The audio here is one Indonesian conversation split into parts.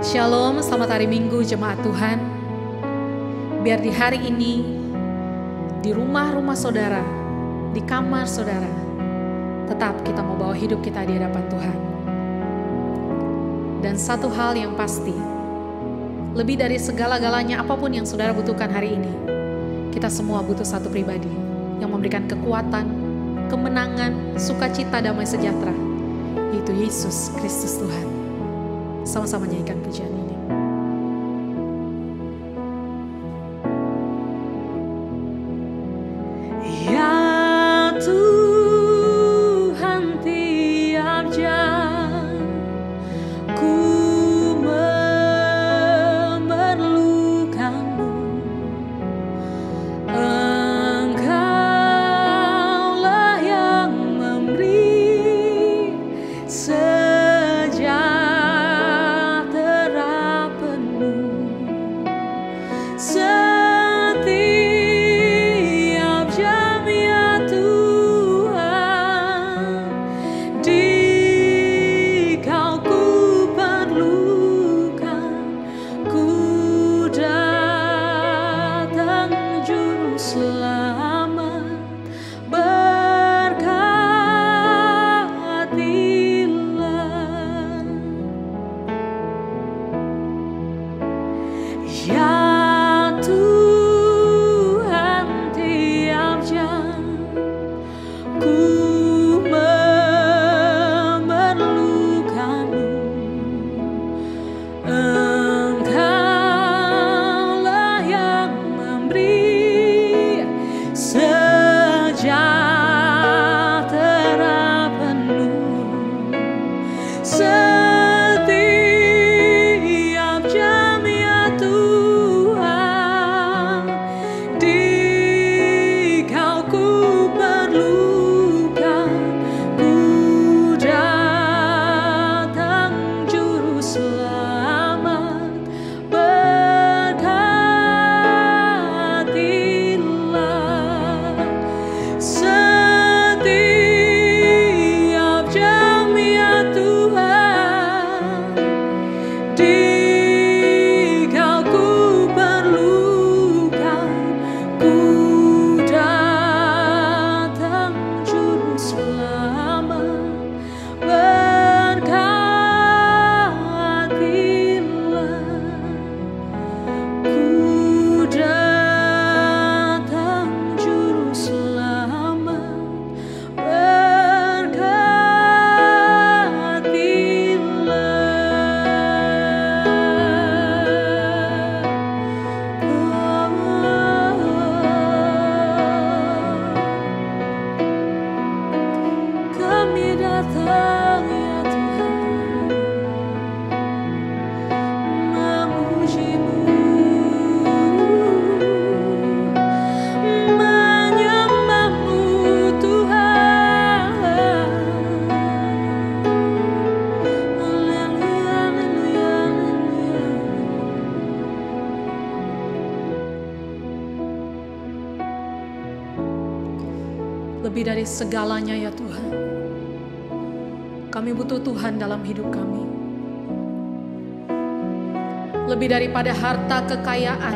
Shalom, selamat hari Minggu jemaat Tuhan. Biar di hari ini, di rumah-rumah saudara, di kamar saudara, tetap kita mau bawa hidup kita di hadapan Tuhan. Dan satu hal yang pasti, lebih dari segala-galanya apapun yang saudara butuhkan hari ini, kita semua butuh satu pribadi yang memberikan kekuatan, kemenangan, sukacita, damai sejahtera, yaitu Yesus Kristus Tuhan. Sama-sama nyanyikan pujian ini. Ya Tuhan, tiap jam ku memerlukan-Mu. Engkaulah yang memberi lebih dari segalanya ya Tuhan. Kami butuh Tuhan dalam hidup kami. Lebih daripada harta kekayaan,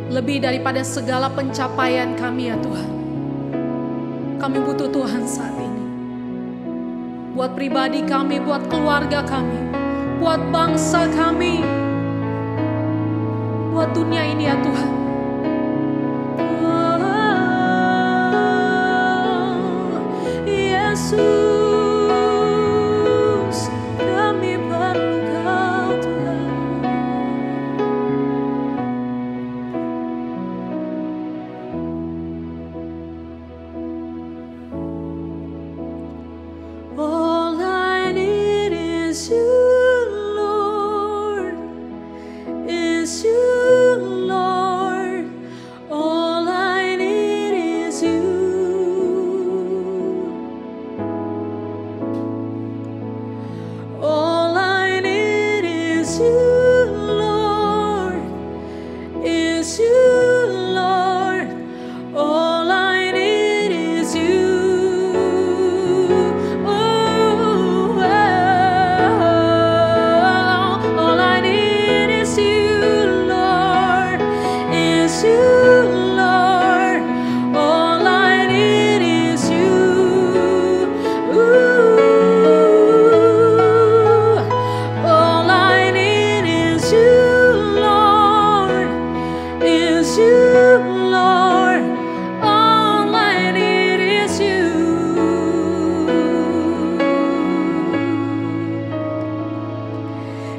lebih daripada segala pencapaian kami ya Tuhan. Kami butuh Tuhan saat ini. Buat pribadi kami, buat keluarga kami, buat bangsa kami, buat dunia ini ya Tuhan. Yesus, kami perlu Kau Tuhan. All I need is You, Lord, is You, Lord. All I need is You.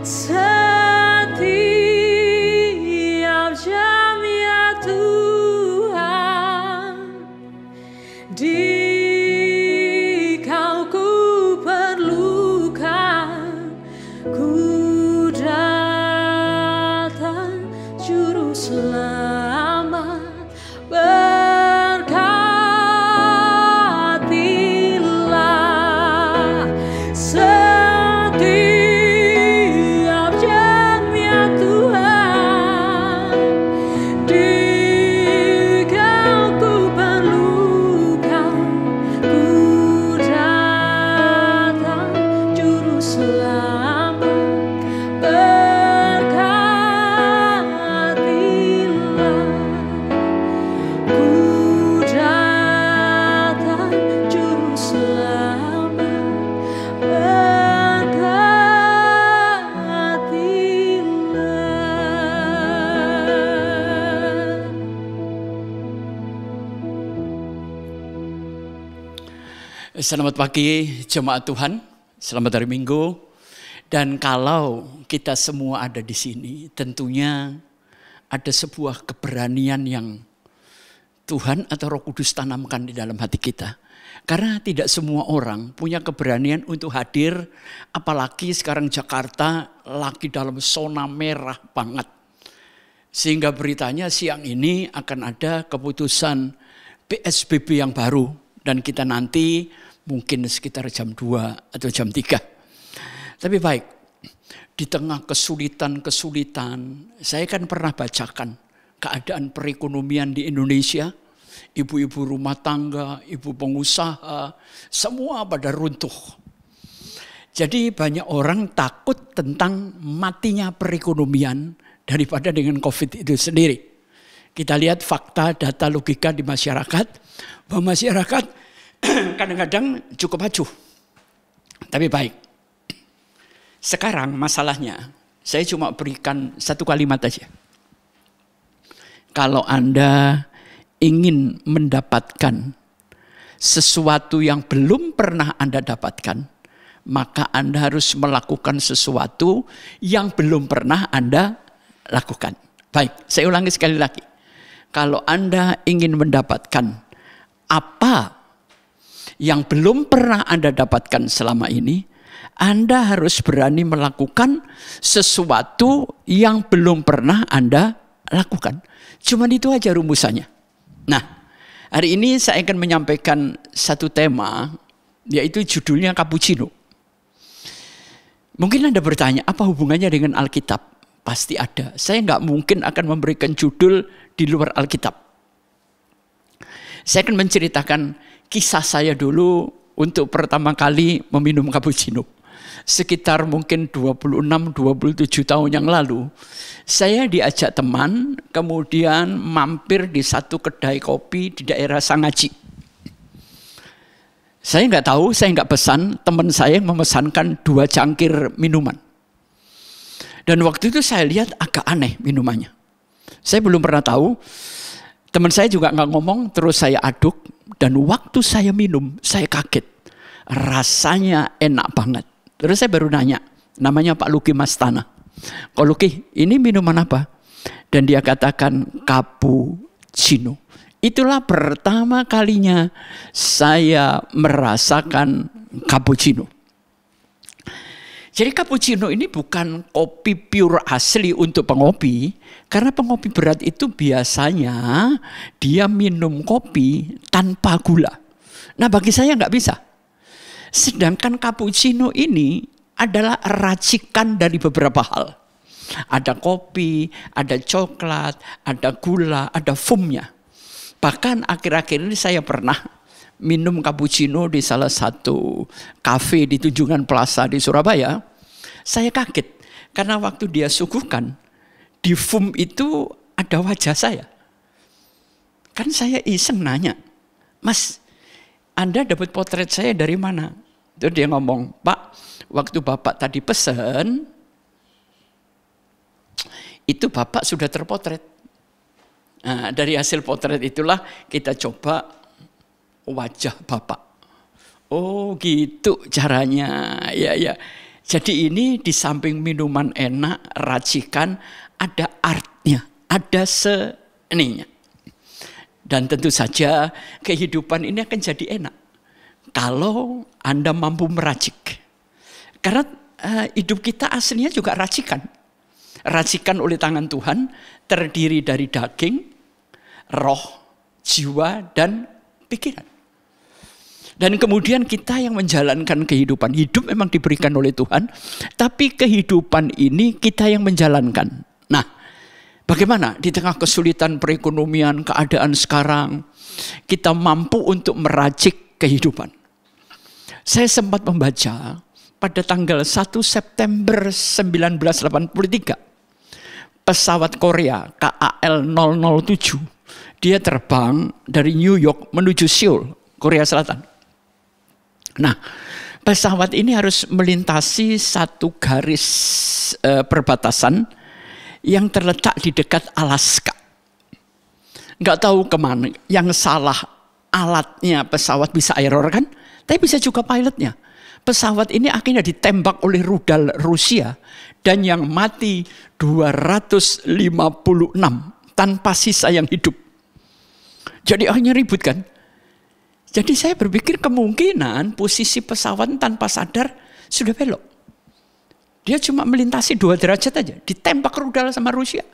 Setiap jam ya Tuhan, di Kau ku perlukan, ku datang Juru Selamat, berkatilah setiap jam ya Tuhan, di Kau ku perlukan, ku datang Juru Selamat, berkatilah, ku datang Juru Selamat, berkatilah. Selamat pagi jemaat Tuhan, selamat hari Minggu. Dan kalau kita semua ada di sini, tentunya ada sebuah keberanian yang Tuhan atau Roh Kudus tanamkan di dalam hati kita. Karena tidak semua orang punya keberanian untuk hadir, apalagi sekarang Jakarta lagi dalam zona merah banget. Sehingga beritanya siang ini akan ada keputusan PSBB yang baru. Dan kita nanti mungkin sekitar jam 2 atau jam 3. Tapi baik, di tengah kesulitan-kesulitan, saya kan pernah bacakan keadaan perekonomian di Indonesia. Ibu-ibu rumah tangga, ibu pengusaha, semua pada runtuh. Jadi banyak orang takut tentang matinya perekonomian daripada dengan COVID itu sendiri. Kita lihat fakta, data, logika di masyarakat, bahwa masyarakat kadang-kadang cukup acuh. Tapi baik, sekarang masalahnya, saya cuma berikan satu kalimat aja. Kalau Anda ingin mendapatkan sesuatu yang belum pernah Anda dapatkan, maka Anda harus melakukan sesuatu yang belum pernah Anda lakukan. Baik, saya ulangi sekali lagi. Kalau Anda ingin mendapatkan apa yang belum pernah Anda dapatkan selama ini, Anda harus berani melakukan sesuatu yang belum pernah Anda lakukan. Cuman itu aja rumusannya. Nah, hari ini saya akan menyampaikan satu tema, yaitu judulnya Cappuccino. Mungkin Anda bertanya, apa hubungannya dengan Alkitab? Pasti ada. Saya nggak mungkin akan memberikan judul di luar Alkitab. Saya akan menceritakan kisah saya dulu untuk pertama kali meminum cappuccino. Sekitar mungkin 26-27 tahun yang lalu. Saya diajak teman, kemudian mampir di satu kedai kopi di daerah Sangaji. Saya nggak tahu, saya nggak pesan, teman saya yang memesankan 2 cangkir minuman. Dan waktu itu saya lihat agak aneh minumannya. Saya belum pernah tahu, teman saya juga nggak ngomong, terus saya aduk. Dan waktu saya minum, saya kaget. Rasanya enak banget. Terus saya baru nanya, namanya Pak Luki Mastana. Kok Luki, ini minuman apa? Dan dia katakan cappuccino. Itulah pertama kalinya saya merasakan cappuccino. Jadi cappuccino ini bukan kopi pure asli untuk pengopi. Karena pengopi berat itu biasanya dia minum kopi tanpa gula. Nah bagi saya nggak bisa. Sedangkan cappuccino ini adalah racikan dari beberapa hal. Ada kopi, ada coklat, ada gula, ada foamnya. Bahkan akhir-akhir ini saya pernah minum cappuccino di salah satu kafe di Tunjungan Plaza di Surabaya. Saya kaget karena waktu dia suguhkan, di foam itu ada wajah saya. Kan saya iseng nanya, Mas, Anda dapat potret saya dari mana? Terus dia ngomong, Pak, waktu Bapak tadi pesen, itu Bapak sudah terpotret. Nah, dari hasil potret itulah kita coba wajah Bapak. Oh gitu caranya, ya. Jadi ini di samping minuman enak, racikan, ada artnya, ada seninya. Dan tentu saja kehidupan ini akan jadi enak kalau Anda mampu meracik. Karena hidup kita aslinya juga racikan. Racikan oleh tangan Tuhan, terdiri dari daging, roh, jiwa, dan pikiran. Dan kemudian kita yang menjalankan kehidupan. Hidup memang diberikan oleh Tuhan, tapi kehidupan ini kita yang menjalankan. Nah, bagaimana di tengah kesulitan perekonomian, keadaan sekarang, kita mampu untuk meracik kehidupan. Saya sempat membaca pada tanggal 1 September 1983, pesawat Korea KAL 007, dia terbang dari New York menuju Seoul, Korea Selatan. Nah, pesawat ini harus melintasi satu garis perbatasan yang terletak di dekat Alaska. Nggak tahu kemana, yang salah alatnya pesawat bisa error kan, tapi bisa juga pilotnya. Pesawat ini akhirnya ditembak oleh rudal Rusia dan yang mati 256 tanpa sisa yang hidup. Jadi akhirnya ribut kan. Jadi saya berpikir kemungkinan posisi pesawat tanpa sadar sudah belok. Dia cuma melintasi 2 derajat aja, ditembak rudal sama Rusia.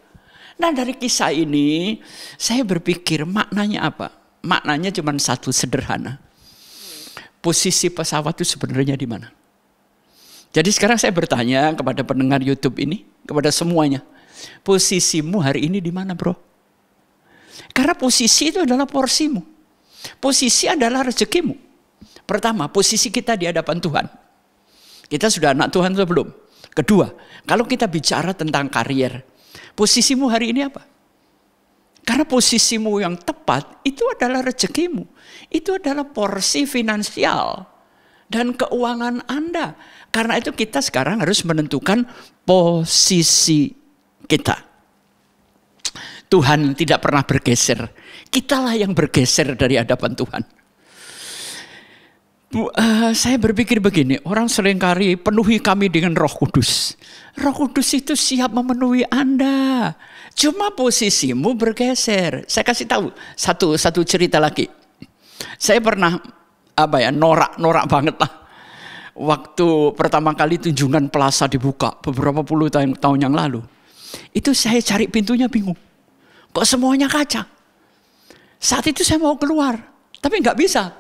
Nah dari kisah ini saya berpikir maknanya apa? Maknanya cuma satu, sederhana. Posisi pesawat itu sebenarnya di mana? Jadi sekarang saya bertanya kepada pendengar YouTube ini, kepada semuanya. Posisimu hari ini di mana, bro? Karena posisi itu adalah porsimu. Posisi adalah rezekimu. Pertama, posisi kita di hadapan Tuhan. Kita sudah anak Tuhan atau belum? Kedua, kalau kita bicara tentang karier, posisimu hari ini apa? Karena posisimu yang tepat itu adalah rezekimu. Itu adalah porsi finansial dan keuangan Anda. Karena itu kita sekarang harus menentukan posisi kita. Tuhan tidak pernah bergeser. Kitalah yang bergeser dari hadapan Tuhan. Saya berpikir begini, orang seringkali penuhi kami dengan Roh Kudus. Roh Kudus itu siap memenuhi Anda. Cuma posisimu bergeser. Saya kasih tahu satu cerita lagi. Saya pernah norak banget lah. Waktu pertama kali Tunjungan Plaza dibuka beberapa puluh tahun yang lalu. Itu saya cari pintunya bingung. Kok semuanya kaca? Saat itu saya mau keluar, tapi nggak bisa.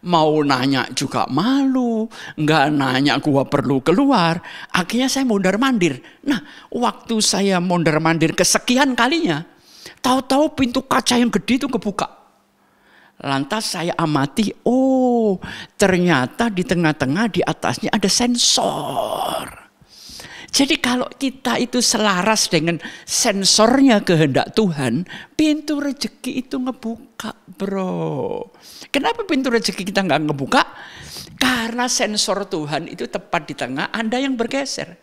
Mau nanya juga malu, nggak nanya gua perlu keluar. Akhirnya saya mondar-mandir. Nah, waktu saya mondar-mandir kesekian kalinya, tahu-tahu pintu kaca yang gede itu kebuka. Lantas saya amati, oh ternyata di tengah-tengah di atasnya ada sensor. Jadi kalau kita itu selaras dengan sensornya kehendak Tuhan, pintu rezeki itu ngebuka, bro. Kenapa pintu rezeki kita nggak ngebuka? Karena sensor Tuhan itu tepat di tengah, Anda yang bergeser.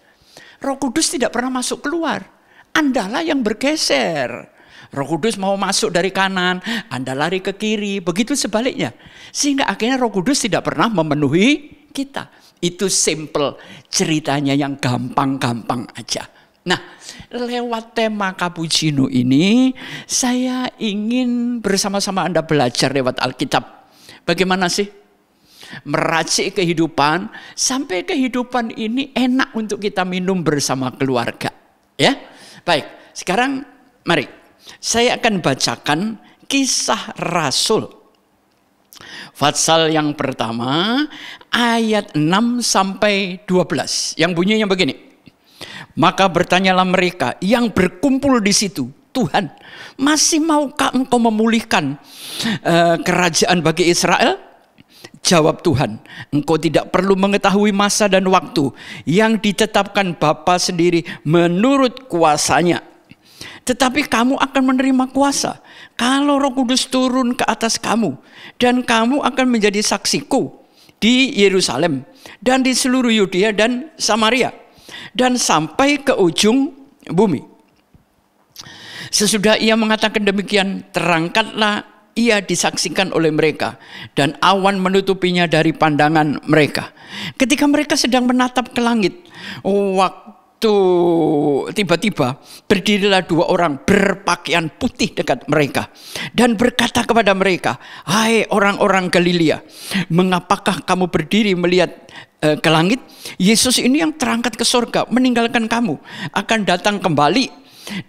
Roh Kudus tidak pernah masuk keluar, Andalah yang bergeser. Roh Kudus mau masuk dari kanan, Anda lari ke kiri, begitu sebaliknya. Sehingga akhirnya Roh Kudus tidak pernah memenuhi kita. Itu simple ceritanya yang gampang-gampang aja. Nah, lewat tema Cappuccino ini, saya ingin bersama-sama Anda belajar lewat Alkitab. Bagaimana sih meracik kehidupan, sampai kehidupan ini enak untuk kita minum bersama keluarga. Ya, baik. Sekarang mari, saya akan bacakan Kisah Rasul. Pasal yang pertama, ayat 6 sampai 12. Yang bunyinya begini. Maka bertanyalah mereka yang berkumpul di situ, Tuhan, masih maukah engkau memulihkan kerajaan bagi Israel? Jawab Tuhan, engkau tidak perlu mengetahui masa dan waktu yang ditetapkan Bapa sendiri menurut kuasanya. Tetapi kamu akan menerima kuasa kalau Roh Kudus turun ke atas kamu, dan kamu akan menjadi saksiku di Yerusalem dan di seluruh Yudea dan Samaria dan sampai ke ujung bumi. Sesudah ia mengatakan demikian, terangkatlah ia disaksikan oleh mereka, dan awan menutupinya dari pandangan mereka. Ketika mereka sedang menatap ke langit, waktu tiba-tiba berdirilah 2 orang berpakaian putih dekat mereka dan berkata kepada mereka, "Hai orang-orang Galilea, mengapakah kamu berdiri melihat ke langit? Yesus ini yang terangkat ke surga meninggalkan kamu akan datang kembali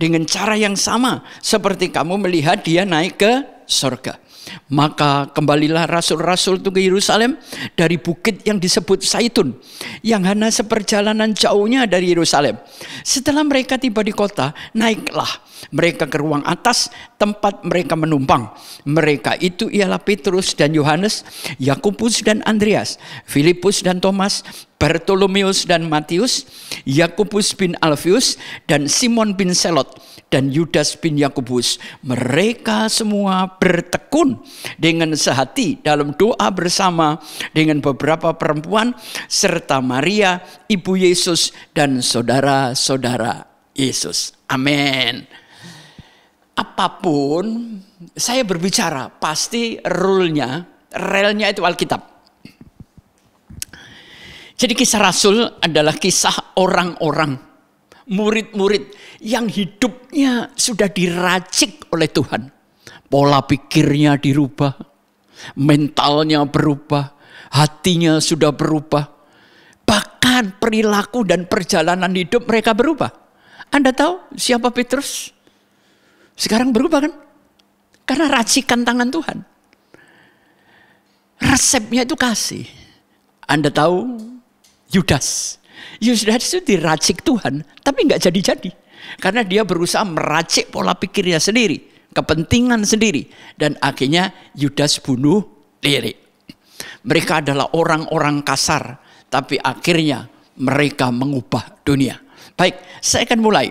dengan cara yang sama seperti kamu melihat dia naik ke surga." Maka kembalilah rasul-rasul itu ke Yerusalem dari bukit yang disebut Zaitun, yang hanya seperjalanan jauhnya dari Yerusalem. Setelah mereka tiba di kota, naiklah mereka ke ruang atas tempat mereka menumpang. Mereka itu ialah Petrus dan Yohanes, Yakobus dan Andreas, Filipus dan Thomas, Bartolomeus dan Matius, Yakobus bin Alfius dan Simon bin Selot, dan Yudas bin Yakobus. Mereka semua bertekun dengan sehati dalam doa bersama dengan beberapa perempuan serta Maria ibu Yesus dan saudara-saudara Yesus. Amin. Apapun saya berbicara, pasti relnya itu Alkitab. Jadi kisah Rasul adalah kisah orang-orang, murid-murid yang hidupnya sudah diracik oleh Tuhan. Pola pikirnya dirubah, mentalnya berubah, hatinya sudah berubah. Bahkan perilaku dan perjalanan hidup mereka berubah. Anda tahu siapa Petrus? Sekarang berubah kan? Karena racikan tangan Tuhan. Resepnya itu kasih. Anda tahu Yudas itu diracik Tuhan, tapi nggak jadi-jadi. Karena dia berusaha meracik pola pikirnya sendiri, kepentingan sendiri. Dan akhirnya Yudas bunuh diri. Mereka adalah orang-orang kasar, tapi akhirnya mereka mengubah dunia. Baik, saya akan mulai.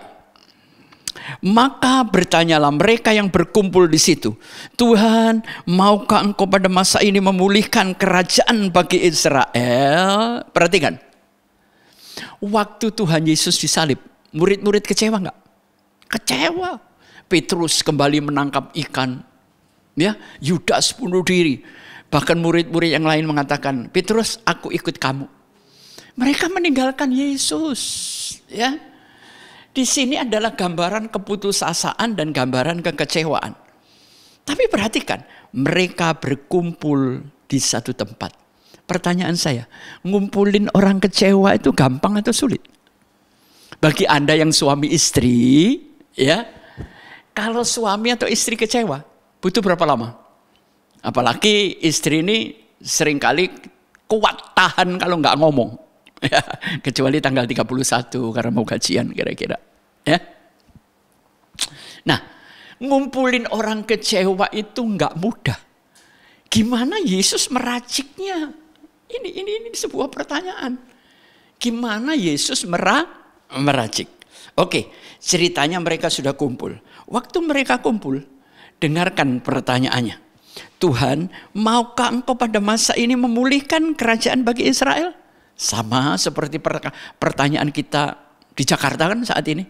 Maka bertanyalah mereka yang berkumpul di situ, "Tuhan, maukah Engkau pada masa ini memulihkan kerajaan bagi Israel?" Perhatikan. Waktu Tuhan Yesus disalib, murid-murid kecewa nggak? Kecewa. Petrus kembali menangkap ikan. Ya, Yudas bunuh diri. Bahkan murid-murid yang lain mengatakan, "Petrus, aku ikut kamu." Mereka meninggalkan Yesus. Ya, di sini adalah gambaran keputusasaan dan gambaran kekecewaan. Tapi perhatikan, mereka berkumpul di satu tempat. Pertanyaan saya, ngumpulin orang kecewa itu gampang atau sulit? Bagi Anda yang suami istri, ya, kalau suami atau istri kecewa, butuh berapa lama? Apalagi istri ini seringkali kuat tahan kalau nggak ngomong. Ya, kecuali tanggal 31 karena mau gajian kira-kira. Ya. Nah, ngumpulin orang kecewa itu nggak mudah. Gimana Yesus meraciknya? Ini sebuah pertanyaan. Gimana Yesus meracik? Oke, ceritanya mereka sudah kumpul. Waktu mereka kumpul, dengarkan pertanyaannya. "Tuhan, maukah Engkau pada masa ini memulihkan kerajaan bagi Israel?" Sama seperti pertanyaan kita di Jakarta kan saat ini.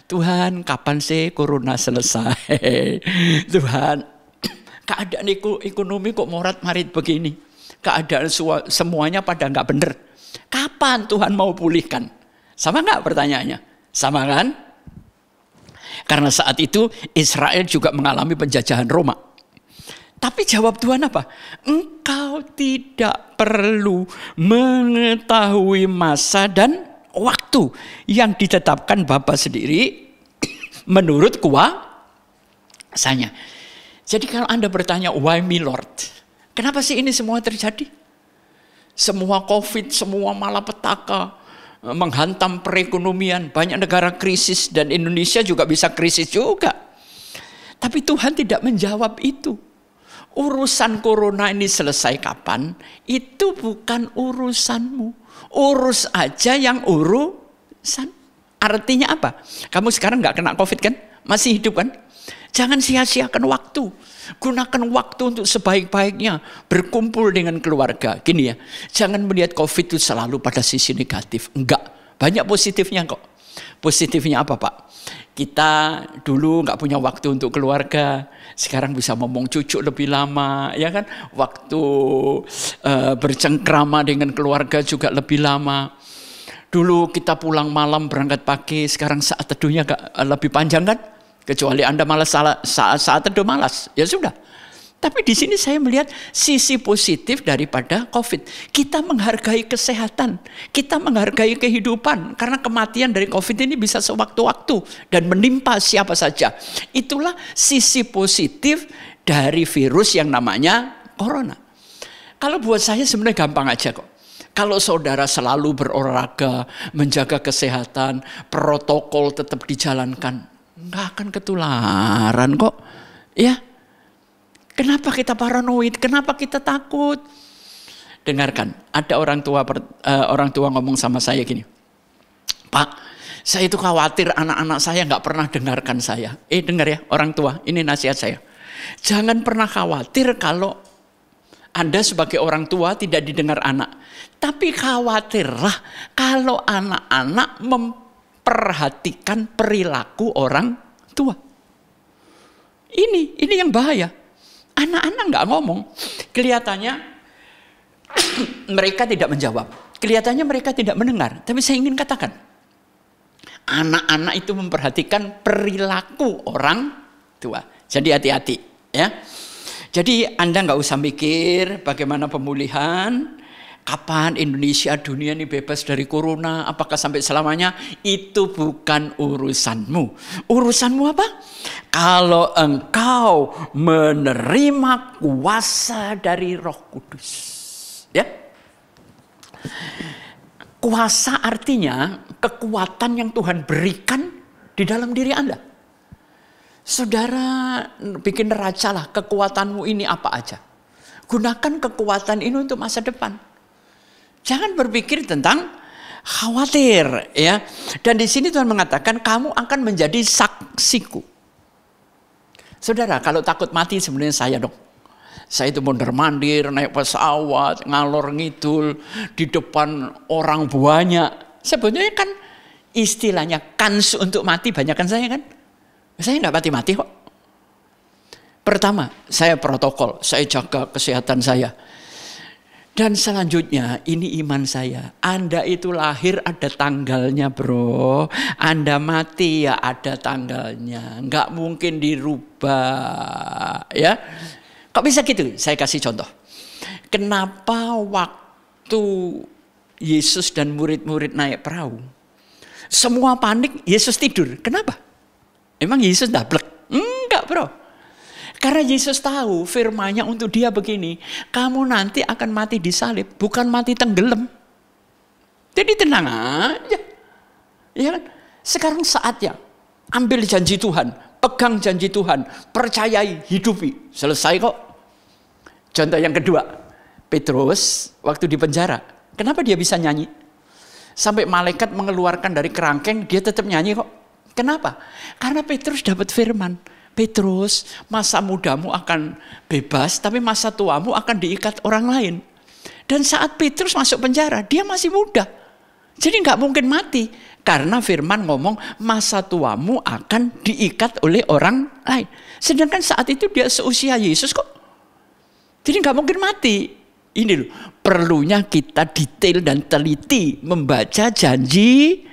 "Tuhan, kapan sih corona selesai?" "Tuhan, keadaan ekonomi kok morat-marit begini? Keadaan semuanya pada nggak bener. Kapan Tuhan mau pulihkan?" Sama nggak pertanyaannya? Sama kan? Karena saat itu Israel juga mengalami penjajahan Roma. Tapi jawab Tuhan apa? "Engkau tidak perlu mengetahui masa dan waktu yang ditetapkan Bapa sendiri menurut kuasanya." Jadi kalau Anda bertanya, "Why me Lord?" Kenapa sih ini semua terjadi? Semua COVID, semua malapetaka, menghantam perekonomian. Banyak negara krisis dan Indonesia juga bisa krisis juga. Tapi Tuhan tidak menjawab itu. Urusan corona ini selesai kapan? Itu bukan urusanmu. Urus aja yang urusan. Artinya apa? Kamu sekarang nggak kena COVID kan? Masih hidup kan? Jangan sia-siakan waktu. Gunakan waktu untuk sebaik-baiknya berkumpul dengan keluarga. Gini ya, jangan melihat COVID itu selalu pada sisi negatif. Enggak, banyak positifnya kok. Positifnya apa Pak? Kita dulu nggak punya waktu untuk keluarga, sekarang bisa ngomong cucu lebih lama, ya kan? Waktu bercengkrama dengan keluarga juga lebih lama. Dulu kita pulang malam berangkat pagi, sekarang saat teduhnya lebih panjang kan? Kecuali Anda malas saat teduh malas, ya sudah. Tapi di sini saya melihat sisi positif daripada COVID. Kita menghargai kesehatan, kita menghargai kehidupan. Karena kematian dari COVID ini bisa sewaktu-waktu dan menimpa siapa saja. Itulah sisi positif dari virus yang namanya corona. Kalau buat saya sebenarnya gampang aja kok. Kalau saudara selalu berolahraga, menjaga kesehatan, protokol tetap dijalankan, nggak akan ketularan kok. Ya. Kenapa kita paranoid? Kenapa kita takut? Dengarkan, ada orang tua ngomong sama saya gini, Pak, saya itu khawatir anak-anak saya nggak pernah dengarkan saya. Dengar ya orang tua, ini nasihat saya. Jangan pernah khawatir kalau Anda sebagai orang tua tidak didengar anak. Tapi khawatirlah kalau anak-anak memperhatikan perilaku orang tua. Ini yang bahaya. Anak-anak nggak ngomong, kelihatannya mereka tidak menjawab, kelihatannya mereka tidak mendengar. Tapi saya ingin katakan, anak-anak itu memperhatikan perilaku orang tua. Jadi hati-hati, ya. Jadi Anda nggak usah mikir bagaimana pemulihan, kapan Indonesia, dunia ini bebas dari corona, apakah sampai selamanya? Itu bukan urusanmu. Urusanmu apa? Kalau engkau menerima kuasa dari Roh Kudus. Ya. Kuasa artinya kekuatan yang Tuhan berikan di dalam diri Anda. Saudara bikin neraca lah kekuatanmu ini apa aja. Gunakan kekuatan ini untuk masa depan. Jangan berpikir tentang khawatir, ya. Dan di sini Tuhan mengatakan kamu akan menjadi saksiku. Saudara, kalau takut mati sebenarnya saya dong. Saya itu mondar-mandir, naik pesawat, ngalor ngidul di depan orang banyak. Sebenarnya kan istilahnya kans untuk mati banyak kan saya kan. Saya nggak mati-mati kok. Pertama, saya protokol, saya jaga kesehatan saya. Dan selanjutnya ini iman saya. Anda itu lahir ada tanggalnya bro. Anda mati ya ada tanggalnya. Nggak mungkin dirubah. Ya. Kok bisa gitu? Saya kasih contoh. Kenapa waktu Yesus dan murid-murid naik perahu, semua panik, Yesus tidur. Kenapa? Emang Yesus dablek? Enggak bro. Karena Yesus tahu firman-Nya untuk dia begini, kamu nanti akan mati disalib, bukan mati tenggelam. Jadi tenang aja. Ya kan? Sekarang saatnya ambil janji Tuhan, pegang janji Tuhan, percayai, hidupi. Selesai kok. Contoh yang kedua, Petrus waktu di penjara, kenapa dia bisa nyanyi? Sampai malaikat mengeluarkan dari kerangkeng, dia tetap nyanyi kok. Kenapa? Karena Petrus dapat firman. Petrus, masa mudamu akan bebas, tapi masa tuamu akan diikat orang lain. Dan saat Petrus masuk penjara, dia masih muda. Jadi nggak mungkin mati. Karena firman ngomong, masa tuamu akan diikat oleh orang lain. Sedangkan saat itu dia seusia Yesus kok. Jadi nggak mungkin mati. Ini loh, perlunya kita detail dan teliti membaca janji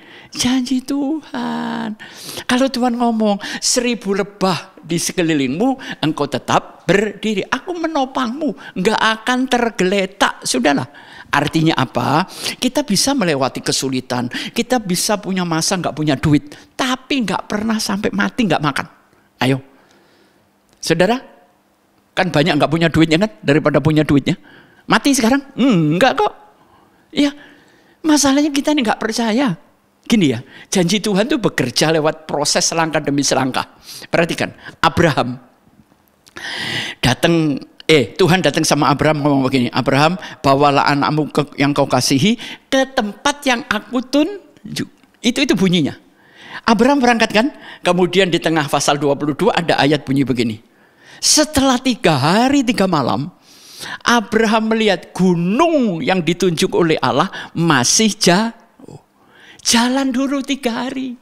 Tuhan. Kalau Tuhan ngomong 1000 lebah di sekelilingmu, engkau tetap berdiri. Aku menopangmu, nggak akan tergeletak. Sudahlah. Artinya apa? Kita bisa melewati kesulitan. Kita bisa punya masa nggak punya duit, tapi nggak pernah sampai mati nggak makan. Ayo, saudara, kan banyak nggak punya duitnya kan daripada punya duitnya. Mati sekarang? Enggak kok. Ya, masalahnya kita ini nggak percaya. Gini ya, janji Tuhan itu bekerja lewat proses selangkah demi selangkah. Perhatikan, Abraham datang, Tuhan datang sama Abraham ngomong begini, Abraham, bawalah anakmu yang kau kasihi ke tempat yang aku tunjuk. Itu bunyinya. Abraham berangkat kan, kemudian di tengah pasal 22 ada ayat bunyi begini. Setelah 3 hari 3 malam, Abraham melihat gunung yang ditunjuk oleh Allah masih jauh. Jalan dulu 3 hari.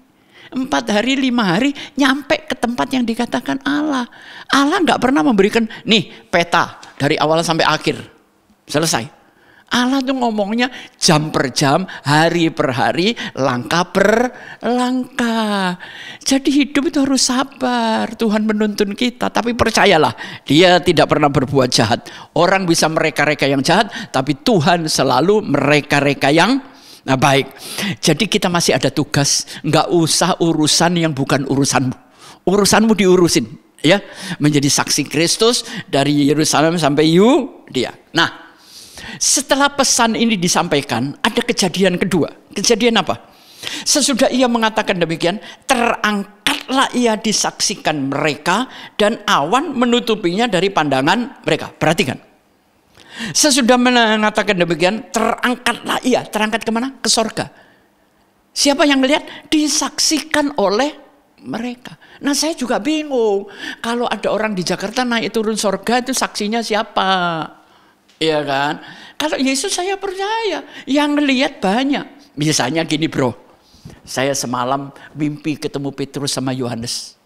4 hari, 5 hari nyampe ke tempat yang dikatakan Allah. Allah nggak pernah memberikan nih peta dari awal sampai akhir. Selesai. Allah tuh ngomongnya jam per jam, hari per hari, langkah per langkah. Jadi hidup itu harus sabar. Tuhan menuntun kita. Tapi percayalah, Dia tidak pernah berbuat jahat. Orang bisa mereka-reka yang jahat, tapi Tuhan selalu mereka-reka yang baik. Jadi kita masih ada tugas. Nggak usah urusan yang bukan urusanmu. Urusanmu diurusin. Ya, menjadi saksi Kristus dari Yerusalem sampai Yudea. Nah, setelah pesan ini disampaikan, ada kejadian kedua. Kejadian apa? Sesudah ia mengatakan demikian, terangkatlah ia disaksikan mereka dan awan menutupinya dari pandangan mereka. Perhatikan. Sesudah mengatakan demikian, terangkatlah ia. Terangkat kemana? Ke sorga. Siapa yang melihat? Disaksikan oleh mereka. Nah, saya juga bingung. Kalau ada orang di Jakarta naik turun sorga, itu saksinya siapa? Iya kan? Kalau Yesus saya percaya, yang ngelihat banyak. Misalnya gini bro, saya semalam mimpi ketemu Petrus sama Yohanes.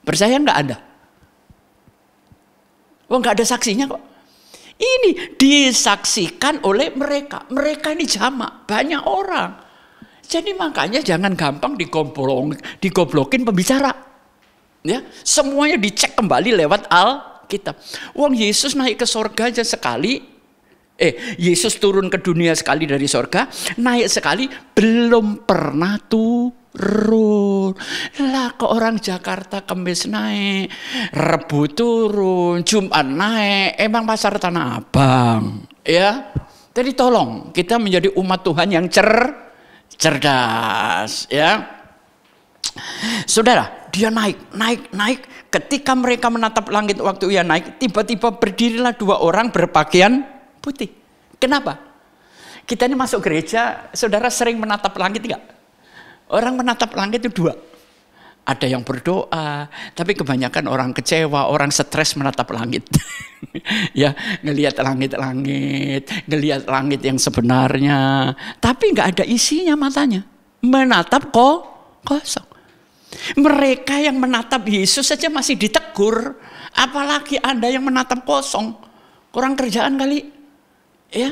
Percaya nggak Anda? Oh, nggak ada saksinya kok. Ini disaksikan oleh mereka. Mereka ini jamak, banyak orang. Jadi makanya jangan gampang digoblokin pembicara. Ya, semuanya dicek kembali lewat Alkitab. Wong Yesus naik ke sorga aja sekali. Yesus turun ke dunia sekali dari sorga, naik sekali, belum pernah turun. Lah ke orang Jakarta Kamis naik, Rebu turun, Jumat naik, emang pasar Tanah Abang. Ya, jadi tolong kita menjadi umat Tuhan yang cerdas. Ya, saudara, dia naik. Ketika mereka menatap langit waktu ia naik, tiba-tiba berdirilah 2 orang berpakaian putih. Kenapa? Kita ini masuk gereja, saudara sering menatap langit enggak? Orang menatap langit itu 2. Ada yang berdoa, tapi kebanyakan orang kecewa, orang stres menatap langit. Ya, ngelihat langit-langit, ngelihat langit yang sebenarnya, tapi enggak ada isinya matanya. Menatap kosong. Mereka yang menatap Yesus saja masih ditegur, apalagi Anda yang menatap kosong. Kurang kerjaan kali. Ya,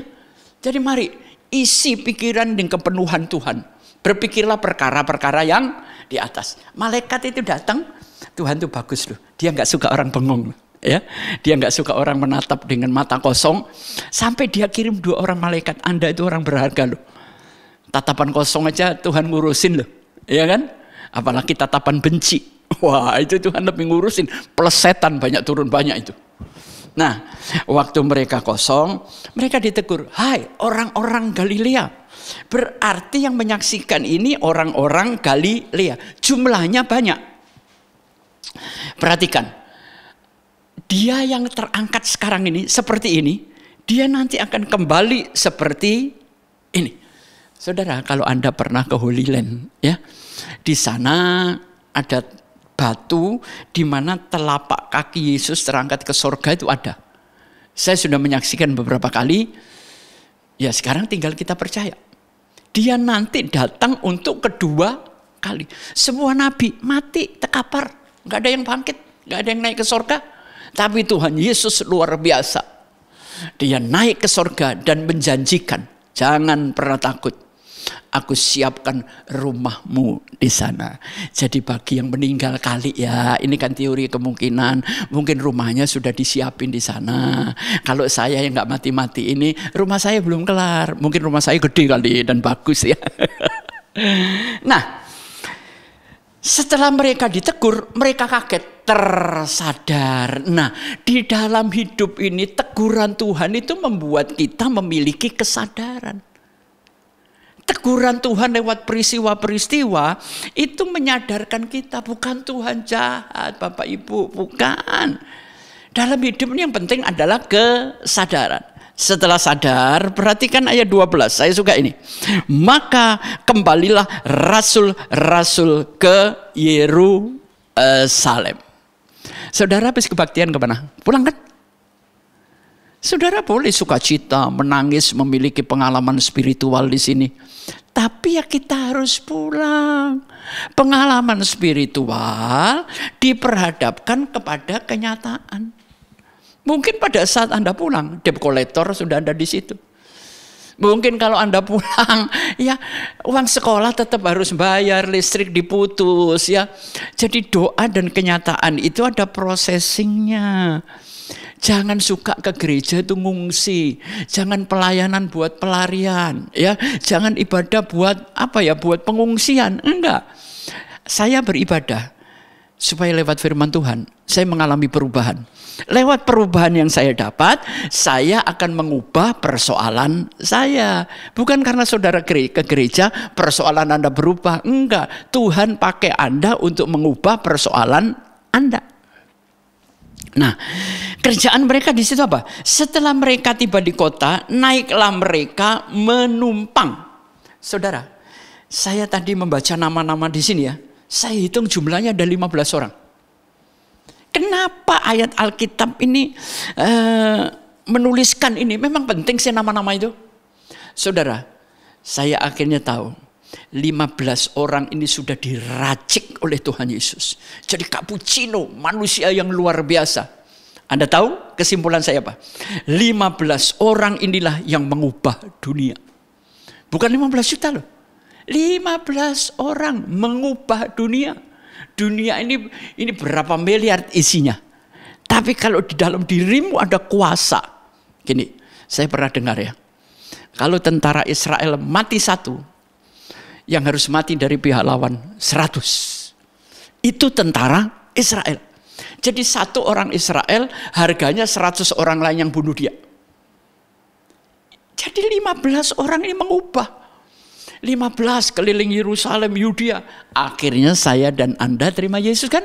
jadi mari isi pikiran dengan kepenuhan Tuhan. Berpikirlah perkara-perkara yang di atas. Malaikat itu datang, Tuhan itu bagus loh. Dia nggak suka orang bengong, ya. Dia nggak suka orang menatap dengan mata kosong. Sampai dia kirim 2 orang malaikat. Anda itu orang berharga loh. Tatapan kosong aja Tuhan ngurusin loh, ya kan? Apalagi tatapan benci. Wah, itu Tuhan lebih ngurusin. Plus setan banyak turun banyak itu. Nah, waktu mereka kosong, mereka ditegur, hai orang-orang Galilea. Berarti yang menyaksikan ini orang-orang Galilea. Jumlahnya banyak. Perhatikan, dia yang terangkat sekarang ini, seperti ini, dia nanti akan kembali seperti ini. Saudara, kalau Anda pernah ke Holy Land, ya, di sana ada batu di mana telapak kaki Yesus terangkat ke sorga itu ada. Saya sudah menyaksikan beberapa kali. Ya sekarang tinggal kita percaya. Dia nanti datang untuk kedua kali. Semua nabi mati, terkapar. Gak ada yang bangkit, gak ada yang naik ke sorga. Tapi Tuhan Yesus luar biasa. Dia naik ke sorga dan menjanjikan, jangan pernah takut. Aku siapkan rumahmu di sana. Jadi bagi yang meninggal kali ya, ini kan teori kemungkinan. Mungkin rumahnya sudah disiapin di sana. Kalau saya yang nggak mati-mati ini, rumah saya belum kelar. Mungkin rumah saya gede kali dan bagus ya. Nah, setelah mereka ditegur, mereka kaget, tersadar. Nah, di dalam hidup ini teguran Tuhan itu membuat kita memiliki kesadaran. Teguran Tuhan lewat peristiwa-peristiwa itu menyadarkan kita bukan Tuhan jahat, Bapak Ibu, bukan. Dalam hidup ini yang penting adalah kesadaran. Setelah sadar, perhatikan ayat 12, saya suka ini. Maka kembalilah rasul-rasul ke Yerusalem. Saudara habis kebaktian kemana? Pulang kan? Saudara boleh sukacita, menangis, memiliki pengalaman spiritual di sini. Tapi ya kita harus pulang. Pengalaman spiritual diperhadapkan kepada kenyataan. Mungkin pada saat Anda pulang, debt collector sudah ada di situ. Mungkin kalau Anda pulang, ya uang sekolah tetap harus bayar, listrik diputus, ya. Jadi doa dan kenyataan itu ada processingnya. Jangan suka ke gereja itu ngungsi, jangan pelayanan buat pelarian, ya. Jangan ibadah buat apa ya, buat pengungsian. Enggak. Saya beribadah supaya lewat firman Tuhan saya mengalami perubahan. Lewat perubahan yang saya dapat, saya akan mengubah persoalan saya. Bukan karena saudara ke gereja, persoalan Anda berubah. Enggak, Tuhan pakai Anda untuk mengubah persoalan Anda. Nah, kerjaan mereka di situ apa? Setelah mereka tiba di kota, naiklah mereka menumpang. Saudara, saya tadi membaca nama-nama di sini ya. Saya hitung jumlahnya ada 15 orang. Kenapa ayat Alkitab ini menuliskan ini? Memang penting sih nama-nama itu. Saudara, saya akhirnya tahu 15 orang ini sudah diracik oleh Tuhan Yesus. Jadi cappuccino, manusia yang luar biasa. Anda tahu kesimpulan saya apa? 15 orang inilah yang mengubah dunia. Bukan 15 juta loh. 15 orang mengubah dunia. Dunia ini berapa miliar isinya. Tapi kalau di dalam dirimu ada kuasa. Gini, saya pernah dengar ya. Kalau tentara Israel mati satu, yang harus mati dari pihak lawan 100. Itu tentara Israel. Jadi satu orang Israel harganya 100 orang lain yang bunuh dia. Jadi 15 orang ini mengubah. 15 keliling Yerusalem, Yudea. Akhirnya saya dan Anda terima Yesus kan?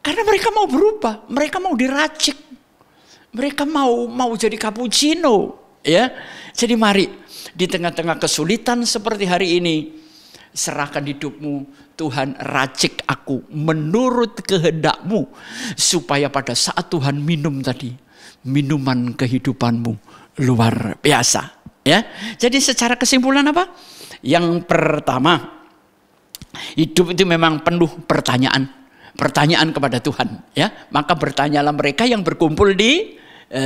Karena mereka mau berubah, mereka mau diracik. Mereka mau jadi cappuccino, ya. Jadi mari di tengah-tengah kesulitan seperti hari ini, serahkan hidupmu, Tuhan racik aku menurut kehendak-Mu, supaya pada saat Tuhan minum tadi, minuman kehidupanmu luar biasa. Ya, jadi secara kesimpulan apa? Yang pertama, hidup itu memang penuh pertanyaan kepada Tuhan. Ya, maka bertanyalah mereka yang berkumpul di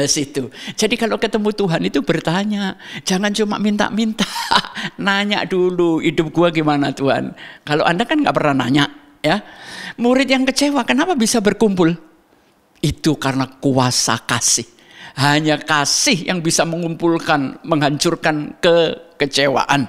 situ. Jadi kalau ketemu Tuhan itu bertanya, jangan cuma minta-minta, nanya dulu hidup gua gimana Tuhan. Kalau Anda kan nggak pernah nanya, ya. Murid yang kecewa, kenapa bisa berkumpul? Itu karena kuasa kasih. Hanya kasih yang bisa mengumpulkan, menghancurkan kekecewaan.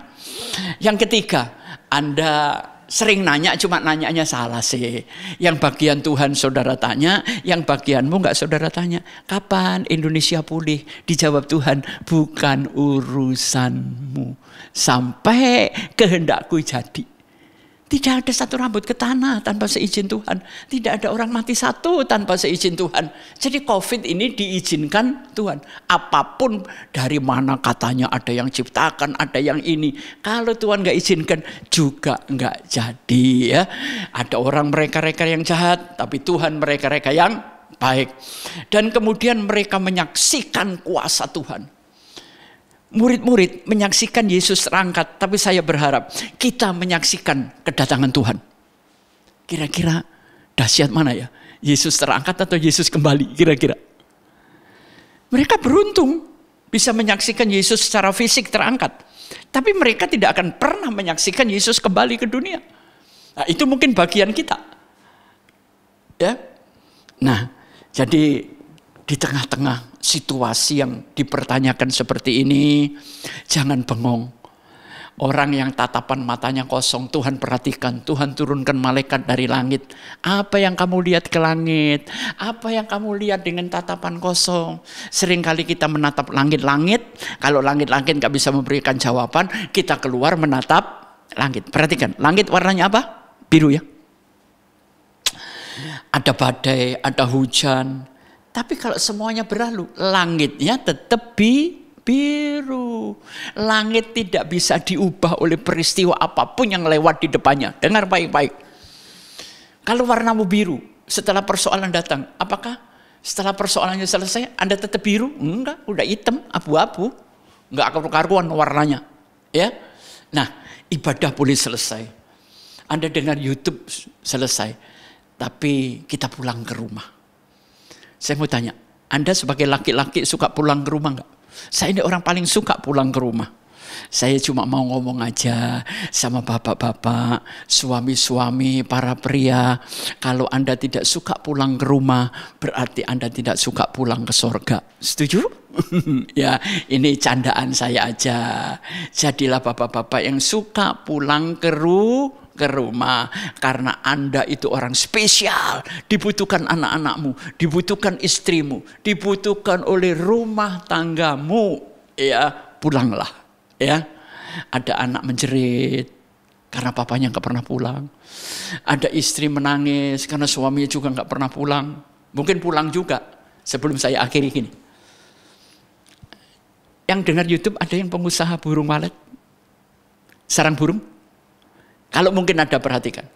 Yang ketiga, Anda sering nanya, cuma nanyanya salah sih. Yang bagian Tuhan saudara tanya, yang bagianmu nggak saudara tanya. Kapan Indonesia pulih? Dijawab Tuhan, bukan urusanmu. Sampai kehendakku jadi. Tidak ada satu rambut ke tanah tanpa seizin Tuhan. Tidak ada orang mati satu tanpa seizin Tuhan. Jadi COVID ini diizinkan Tuhan. Apapun dari mana katanya ada yang ciptakan, ada yang ini. Kalau Tuhan nggak izinkan juga nggak jadi ya. Ada orang mereka-reka yang jahat, tapi Tuhan mereka-reka yang baik. Dan kemudian mereka menyaksikan kuasa Tuhan. Murid-murid menyaksikan Yesus terangkat, tapi saya berharap kita menyaksikan kedatangan Tuhan. Kira-kira dahsyat mana ya? Yesus terangkat atau Yesus kembali? Kira-kira. Mereka beruntung bisa menyaksikan Yesus secara fisik terangkat. Tapi mereka tidak akan pernah menyaksikan Yesus kembali ke dunia. Nah, itu mungkin bagian kita. Ya. Nah, jadi di tengah-tengah situasi yang dipertanyakan seperti ini, jangan bengong. Orang yang tatapan matanya kosong, Tuhan perhatikan, Tuhan turunkan malaikat dari langit. Apa yang kamu lihat ke langit? Apa yang kamu lihat dengan tatapan kosong? Seringkali kita menatap langit-langit, kalau langit-langit gak bisa memberikan jawaban, kita keluar menatap langit. Perhatikan, langit warnanya apa? Biru ya. Ada badai, ada hujan. Tapi kalau semuanya berlalu, langitnya tetap biru. Langit tidak bisa diubah oleh peristiwa apapun yang lewat di depannya. Dengar baik-baik. Kalau warnamu biru, setelah persoalan datang, apakah Setelah persoalannya selesai, Anda tetap biru? Enggak, udah hitam, abu-abu. Enggak karu-karuan warnanya. Ya. Nah, ibadah boleh selesai. Anda dengar YouTube selesai. Tapi kita pulang ke rumah. Saya mau tanya, Anda sebagai laki-laki suka pulang ke rumah enggak? Saya ini orang paling suka pulang ke rumah. Saya cuma mau ngomong aja sama bapak-bapak, suami-suami, para pria. Kalau Anda tidak suka pulang ke rumah, berarti Anda tidak suka pulang ke sorga. Setuju? Ya, ini candaan saya aja. Jadilah bapak-bapak yang suka pulang ke rumah. Karena Anda itu orang spesial. Dibutuhkan anak-anakmu, dibutuhkan istrimu, dibutuhkan oleh rumah tanggamu. Ya, pulanglah. Ya, ada anak menjerit karena papanya nggak pernah pulang. Ada istri menangis karena suaminya juga nggak pernah pulang. Mungkin pulang juga. Sebelum saya akhiri gini. Yang dengar YouTube ada yang pengusaha burung walet, sarang burung. Kalau mungkin ada, perhatikan.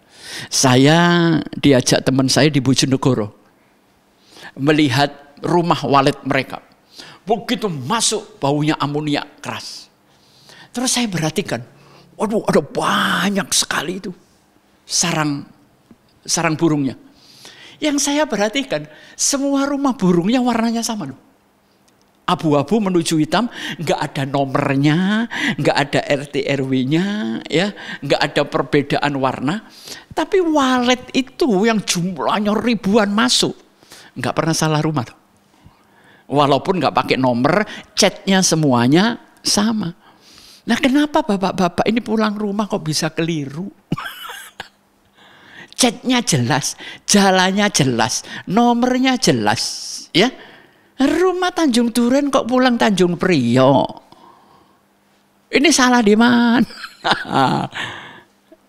Saya diajak teman saya di Bojonegoro melihat rumah walet mereka. Begitu masuk baunya amonia keras. Terus saya perhatikan, waduh ada banyak sekali itu sarang burungnya. Yang saya perhatikan, semua rumah burungnya warnanya sama loh. Abu-abu menuju hitam, nggak ada nomornya, nggak ada RT RW-nya, ya, nggak ada perbedaan warna. Tapi walet itu yang jumlahnya ribuan masuk, nggak pernah salah rumah. Walaupun nggak pakai nomor, catnya semuanya sama. Nah, kenapa bapak-bapak ini pulang rumah kok bisa keliru? Catnya jelas, jalannya jelas, nomornya jelas, ya. Rumah Tanjung Duren kok pulang Tanjung Priok? Ini salah di mana?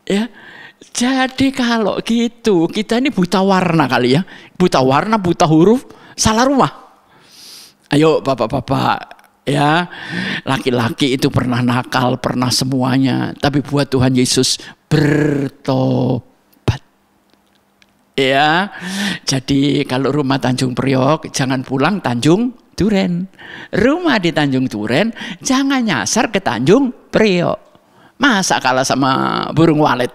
Ya. Jadi kalau gitu, kita ini buta warna kali ya. Buta warna, buta huruf, salah rumah. Ayo bapak-bapak. Ya, laki-laki itu pernah nakal, pernah semuanya. Tapi buat Tuhan Yesus bertobat. Ya, jadi kalau rumah Tanjung Priok, jangan pulang Tanjung Duren. Rumah di Tanjung Duren, jangan nyasar ke Tanjung Priok. Masa kalah sama burung walet?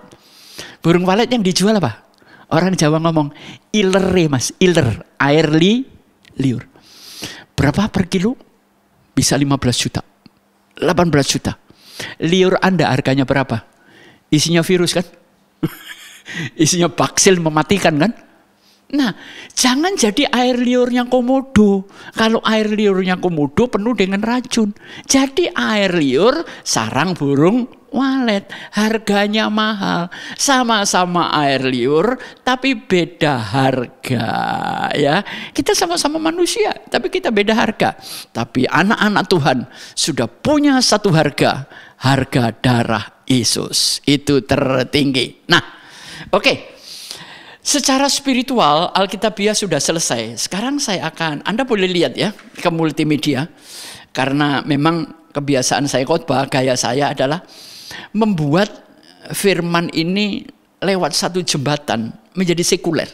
Burung walet yang dijual apa? Orang Jawa ngomong, iler mas, iler, air liur. Berapa per kilo? Bisa 15 juta, 18 juta. Liur Anda harganya berapa? Isinya virus kan? Isinya baksil mematikan kan? Nah, jangan jadi air liurnya komodo. Kalau air liurnya komodo penuh dengan racun. Jadi air liur sarang burung walet, harganya mahal. Sama-sama air liur tapi beda harga, ya. Kita sama-sama manusia tapi kita beda harga. Tapi anak-anak Tuhan sudah punya satu harga, harga darah Yesus. Itu tertinggi. Nah, oke. Secara spiritual Alkitabiah sudah selesai. Sekarang saya Anda boleh lihat ya ke multimedia. Karena memang kebiasaan saya khotbah, gaya saya adalah membuat firman ini lewat satu jembatan menjadi sekuler.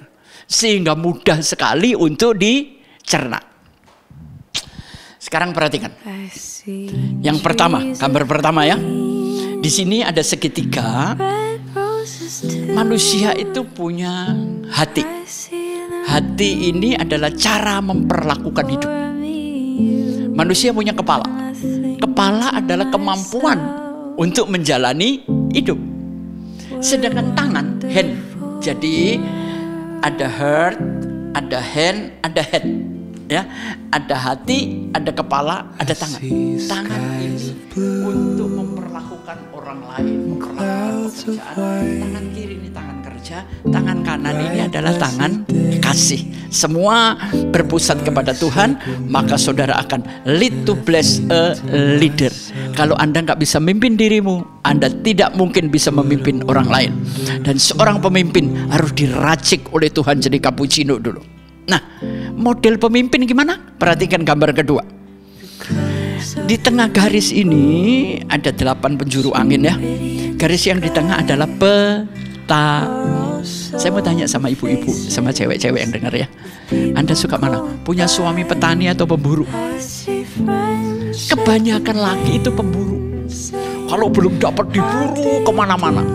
Sehingga mudah sekali untuk dicerna. Sekarang perhatikan. Yang pertama, gambar pertama ya. Di sini ada segitiga. Manusia itu punya hati. Hati ini adalah cara memperlakukan hidup. Manusia punya kepala. Kepala adalah kemampuan untuk menjalani hidup. Sedangkan tangan, hand. Jadi ada heart, ada hand, ada head. Ya, ada hati, ada kepala, ada tangan. Tangan ini untuk memperlakukan orang lain, memperlakukan pekerjaan. Tangan kiri ini tangan kerja, tangan kanan ini adalah tangan kasih. Semua berpusat kepada Tuhan, maka saudara akan lead to bless a leader. Kalau Anda nggak bisa memimpin dirimu, Anda tidak mungkin bisa memimpin orang lain. Dan seorang pemimpin harus diracik oleh Tuhan jadi cappuccino dulu. Nah, model pemimpin gimana? Perhatikan gambar kedua. Di tengah garis ini ada 8 penjuru angin ya. Garis yang di tengah adalah peta. Saya mau tanya sama ibu-ibu, sama cewek-cewek yang dengar ya. Anda suka mana? Punya suami petani atau pemburu? Kebanyakan laki itu pemburu. Kalau belum dapat diburu kemana-mana.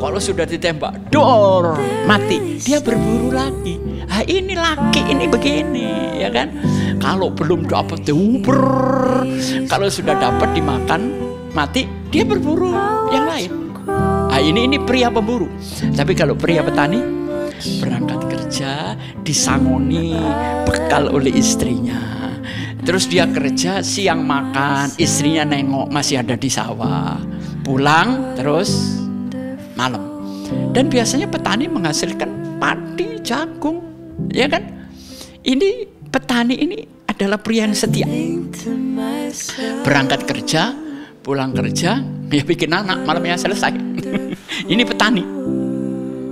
Kalau sudah ditembak, dor, mati. Dia berburu lagi. Ah, ini laki, ini begini, ya kan? Kalau belum dapat diuber, kalau sudah dapat dimakan, mati, dia berburu yang lain. Ah, ini pria pemburu. Tapi kalau pria petani, berangkat kerja, disangoni bekal oleh istrinya. Terus dia kerja, siang makan, istrinya nengok masih ada di sawah. Pulang, terus malam. Dan biasanya petani menghasilkan padi, jagung, ya kan? Ini petani ini adalah pria yang setia. Berangkat kerja, pulang kerja, ya bikin anak, malamnya selesai. Ini petani.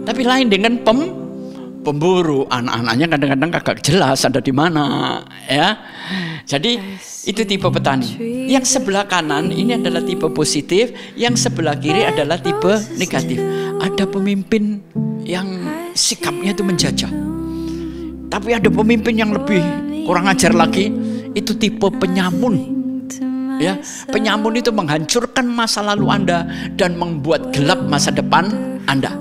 Tapi lain dengan pemburu, anak-anaknya kadang-kadang kagak jelas ada di mana, ya. Jadi itu tipe petani. Yang sebelah kanan ini adalah tipe positif, yang sebelah kiri adalah tipe negatif. Ada pemimpin yang sikapnya itu menjajah. Tapi ada pemimpin yang lebih kurang ajar lagi, itu tipe penyamun. Ya, penyamun itu menghancurkan masa lalu Anda dan membuat gelap masa depan Anda.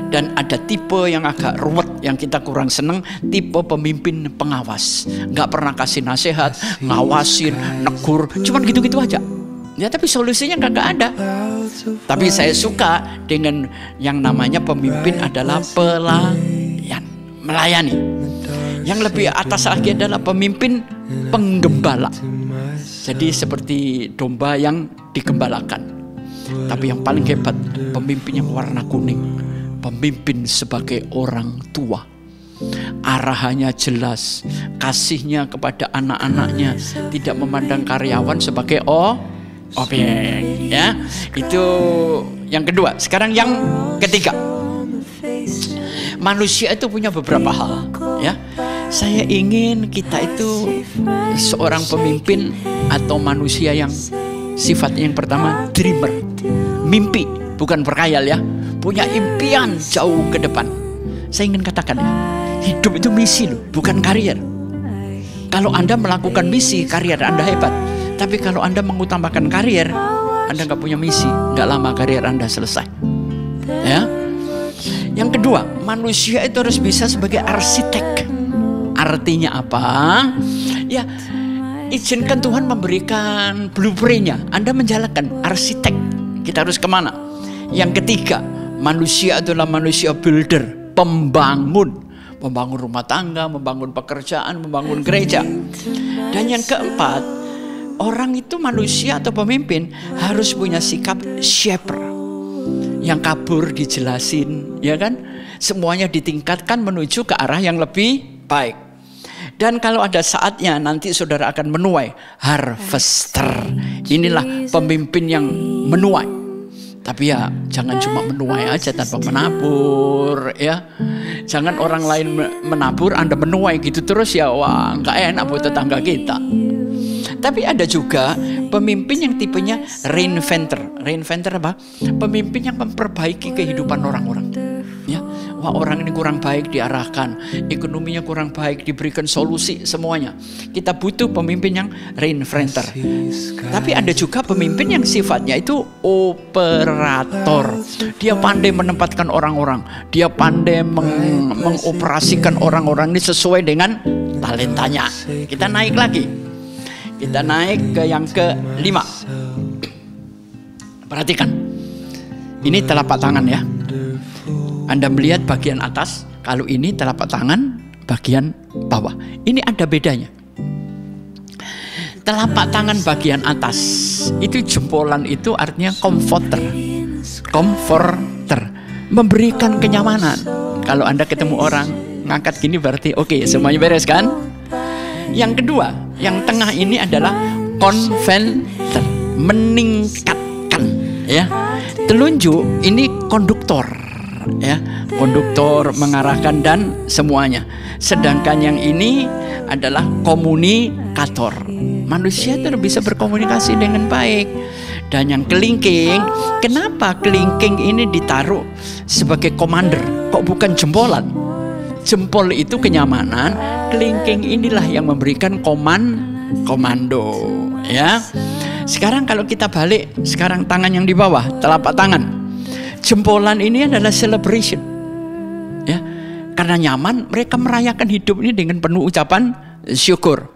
Dan ada tipe yang agak ruwet, yang kita kurang seneng, tipe pemimpin pengawas. Nggak pernah kasih nasihat, ngawasin, negur, cuman gitu-gitu aja. Ya, tapi solusinya nggak ada. Tapi saya suka dengan yang namanya pemimpin adalah pelayan, melayani. Yang lebih atas lagi adalah pemimpin penggembala. Jadi seperti domba yang digembalakan. Tapi yang paling hebat, pemimpin yang warna kuning. Pemimpin sebagai orang tua, arahannya jelas, kasihnya kepada anak-anaknya, tidak memandang karyawan sebagai objek, ya. Itu yang kedua. Sekarang yang ketiga, manusia itu punya beberapa hal, ya. Saya ingin kita itu seorang pemimpin atau manusia yang sifatnya yang pertama dreamer, mimpi, bukan berkhayal, ya. Punya impian jauh ke depan. Saya ingin katakan, ya, hidup itu misi loh, bukan karier. Kalau Anda melakukan misi, karier Anda hebat. Tapi kalau Anda mengutamakan karier, Anda nggak punya misi, nggak lama karier Anda selesai. Ya. Yang kedua, manusia itu harus bisa sebagai arsitek. Artinya apa? Ya, izinkan Tuhan memberikan blueprint-nya. Anda menjalankan arsitek. Kita harus kemana? Yang ketiga, manusia adalah manusia builder, pembangun. Membangun rumah tangga, membangun pekerjaan, membangun gereja. Dan yang keempat, orang itu manusia atau pemimpin harus punya sikap shaper. Yang kabur dijelasin, ya kan? Semuanya ditingkatkan menuju ke arah yang lebih baik. Dan kalau ada saatnya nanti saudara akan menuai, harvester. Inilah pemimpin yang menuai. Tapi ya jangan cuma menuai aja tanpa menabur, ya. Jangan orang lain menabur, Anda menuai gitu terus, ya wah nggak enak buat tetangga kita. Tapi ada juga pemimpin yang tipenya reinventor. Reinventor apa? Pemimpin yang memperbaiki kehidupan orang-orang. Ya, wah orang ini kurang baik diarahkan, ekonominya kurang baik diberikan solusi semuanya. Kita butuh pemimpin yang reinventor. Tapi ada juga pemimpin yang sifatnya itu operator. Dia pandai menempatkan orang-orang, dia pandai mengoperasikan orang-orang ini sesuai dengan talentanya. Kita naik lagi. Kita naik ke yang kelima. Perhatikan. Ini telapak tangan, ya. Anda melihat bagian atas, kalau ini telapak tangan bagian bawah. Ini ada bedanya. Telapak tangan bagian atas itu jempolan itu artinya comforter, memberikan kenyamanan. Kalau Anda ketemu orang ngangkat gini berarti oke, semuanya beres kan? Yang kedua, yang tengah ini adalah conveyor, meningkatkan, ya. Telunjuk ini konduktor, ya, konduktor mengarahkan dan semuanya. Sedangkan yang ini adalah komunikator. Manusia itu bisa berkomunikasi dengan baik. Dan yang kelingking, kenapa kelingking ini ditaruh sebagai komander? kok bukan jempolan? Jempol itu kenyamanan, kelingking inilah yang memberikan komando, ya. Sekarang kalau kita balik, sekarang tangan yang di bawah, telapak tangan. Jempolan ini adalah celebration, ya. Karena nyaman, mereka merayakan hidup ini dengan penuh ucapan syukur.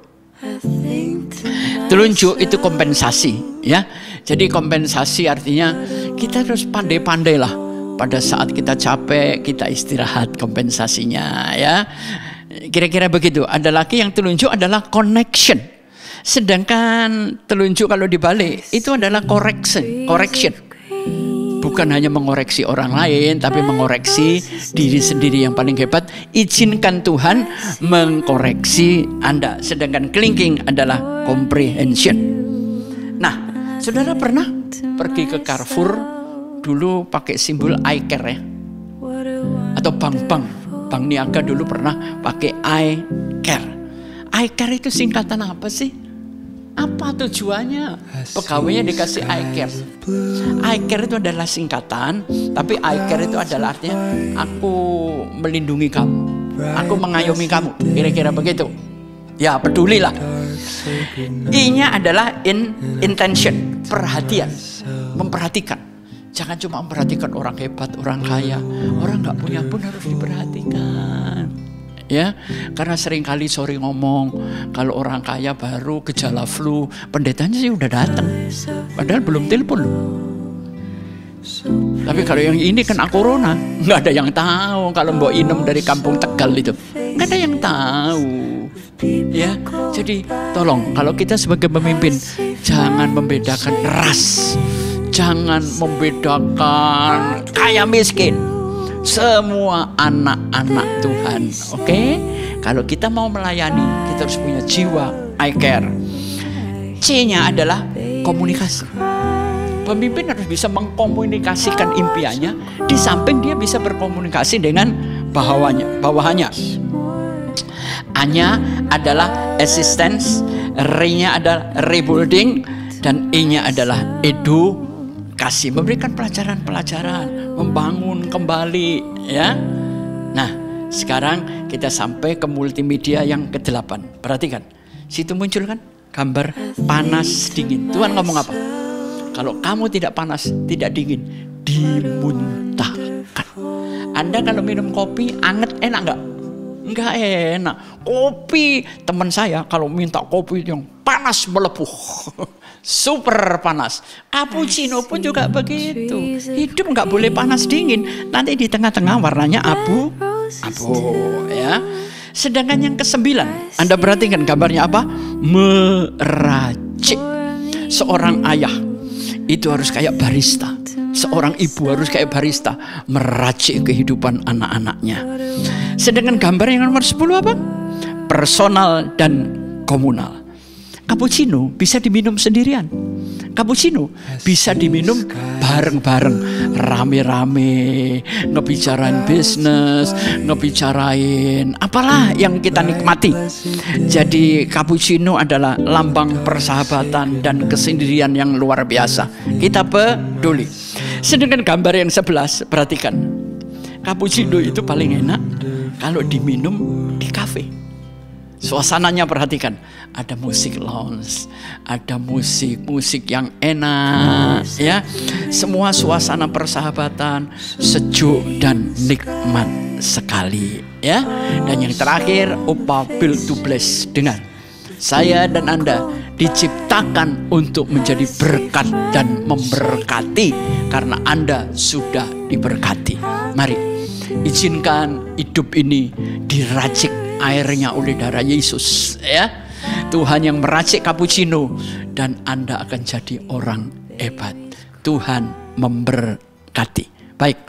Telunjuk itu kompensasi, ya. Jadi kompensasi artinya kita harus pandai-pandai lah. Pada saat kita capek, kita istirahat, kompensasinya, ya. Kira-kira begitu. Ada lagi yang telunjuk adalah connection. Sedangkan telunjuk kalau dibalik itu adalah correction. Bukan hanya mengoreksi orang lain, tapi mengoreksi diri sendiri yang paling hebat. Izinkan Tuhan mengkoreksi Anda. Sedangkan kelingking adalah comprehension. Nah, saudara pernah pergi ke Carrefour, dulu pakai simbol I care, ya? Atau bank Niaga dulu pernah pakai I care. I care itu singkatan apa sih? Apa tujuannya? Pegawainya dikasih I care. I care itu adalah singkatan, tapi I care itu adalah artinya aku melindungi kamu, aku mengayomi kamu, kira-kira begitu. Ya, pedulilah. I-nya adalah intention, perhatian, memperhatikan. Jangan cuma memperhatikan orang hebat, orang kaya, orang nggak punya pun harus diperhatikan. Ya, karena seringkali sorry ngomong, kalau orang kaya baru gejala flu, pendetanya sih udah datang, padahal belum telepon loh. Tapi kalau yang ini kena corona, nggak ada yang tahu. Kalau Mbok Inem dari kampung Tegal itu, nggak ada yang tahu. Ya, jadi tolong kalau kita sebagai pemimpin jangan membedakan ras, jangan membedakan kaya miskin. Semua anak-anak Tuhan, oke? Kalau kita mau melayani, kita harus punya jiwa I care. C-nya adalah komunikasi. Pemimpin harus bisa mengkomunikasikan impiannya, di samping dia bisa berkomunikasi dengan bawahannya. A-nya adalah assistance, R-nya adalah rebuilding, dan E-nya adalah edukasi, memberikan pelajaran-pelajaran, membangun kembali, ya. Nah, sekarang kita sampai ke multimedia yang ke-8. Perhatikan, situ muncul kan gambar panas dingin. Tuhan ngomong apa? Kalau kamu tidak panas, tidak dingin, dimuntahkan. Anda kalau minum kopi anget enak nggak? Nggak enak. Kopi, teman saya kalau minta kopi yang panas melepuh, super panas. Cappuccino pun juga begitu. Hidup nggak boleh panas dingin. Nanti di tengah-tengah warnanya abu, ya. Sedangkan yang ke-9, Anda perhatikan gambarnya apa? Meracik. Seorang ayah itu harus kayak barista. Seorang ibu harus kayak barista, meracik kehidupan anak-anaknya. Sedangkan gambar yang nomor 10 apa? Personal dan komunal. Cappuccino bisa diminum sendirian. Cappuccino bisa diminum bareng-bareng, rame-rame, ngebicarain bisnis, ngebicarain apalah yang kita nikmati. Jadi cappuccino adalah lambang persahabatan dan kesendirian yang luar biasa. Kita peduli. Sedangkan gambar yang 11, perhatikan. Cappuccino itu paling enak kalau diminum di kafe. Suasananya perhatikan, ada musik lounge, ada musik yang enak, ya. Semua suasana persahabatan, sejuk dan nikmat sekali, ya. Dan yang terakhir, upah build to bless. Dengar, saya dan Anda diciptakan untuk menjadi berkat dan memberkati karena Anda sudah diberkati. Mari, izinkan hidup ini diracik airnya oleh darah Yesus, ya. Tuhan yang meracik cappuccino dan Anda akan jadi orang hebat. Tuhan memberkati. Baik,